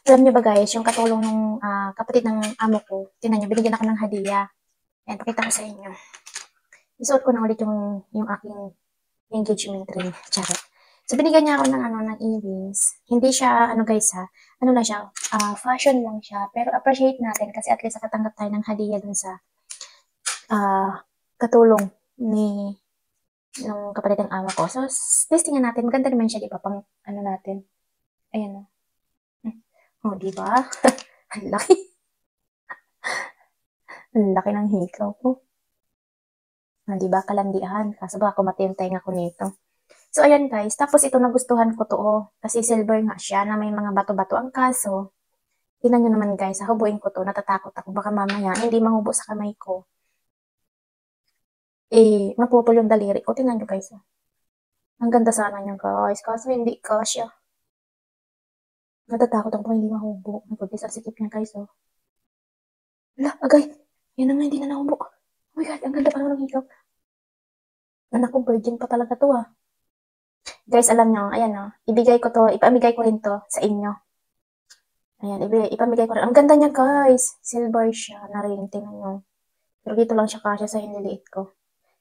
Alam niyo ba guys, yung katulong ng kapatid ng amo ko, tingnan niyo, binigyan ako ng hadiah. Ayan, pakita ko sa inyo. Isuot ko na ulit yung aking engagement ring. Charot. So, binigyan niya ako ng ng earrings. Hindi siya, guys ha, ano lang siya, fashion lang siya. Pero appreciate natin kasi at least nakatanggap tayo ng hadiah dun sa katulong ni ng kapatid ng amo ko. So, testingan natin. Maganda naman siya, di ba? Pang, natin. Ayan o. Oh, di ba? Ang laki. Ang laki ng hikaw ko. Di ba? Kalandian. Kaso baka kumati yung tenga ko nito. So, ayan guys. Tapos ito nagustuhan ko to. Kasi silver nga siya na may mga bato-bato. Ang kaso, tingnan nyo naman guys. Hahubuin ko to. Natatakot ako. Baka mamaya hindi mahubo sa kamay ko. Mapupul yung daliri ko. Tingnan nyo guys. Ang ganda sana niya guys. Kaso hindi kasya. Natatakot ako hindi mahubo. Ang goodness, ang sikip niya guys. Wala, agay. Yan na nga, hindi na nahubo. Oh my God, ang ganda pa naman ng hikaw. Anak ko, virgin pa talaga to Guys, alam nyo, ayan ipamigay ko rin to sa inyo. Ayan, ipamigay ko rin. Ang ganda niya guys. Silver siya na rin, tingnan nyo. Pero dito lang siya kasya sa hiniliit ko.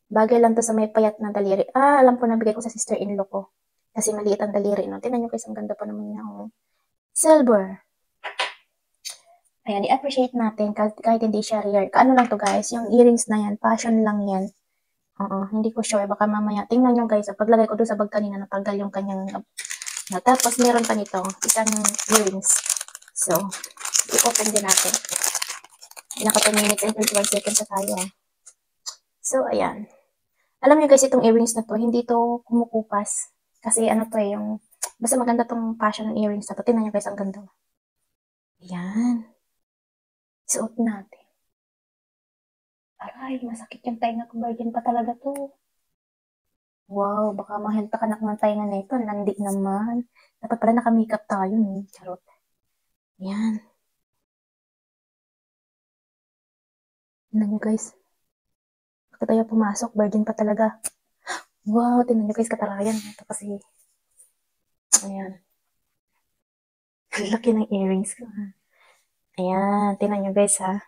Bagay lang to sa may payat na daliri. Alam ko na bigay ko sa sister-in-law ko. Kasi maliit ang daliri, no? Tingnan nyo guys, ang ganda pa naman niya. Silver. Ayan, i-appreciate natin kahit hindi siya rare. Ano lang to guys, yung earrings na yan, passion lang yan. Hindi ko sure. Baka mamaya. Tingnan nyo guys, paglagay ko doon sa bag kanina, natanggal yung kanyang tapos meron pa nito, isang earrings. So, i-open din natin. Naka 10 minutes and 21 seconds na tayo. So, ayan. Alam nyo guys, itong earrings na to, hindi to kumukupas. Kasi basta maganda tong fashion ng earrings na to. Tingnan nyo guys, ang ganda. Ayan. Suot natin. Aray, masakit yung tainga ko. Virgin pa talaga to. Wow, baka mahenta ka ng tainga na ito. Landi naman. Dapat pala naka-makeup tayo. Charot. Ayan. Tingnan nyo guys. Bakit tayo pumasok? Virgin pa talaga. Wow, tingnan nyo guys, katarayan. Ito kasi. Ayan. Laki ng earrings ko. Ayan, tingnan nyo guys ha.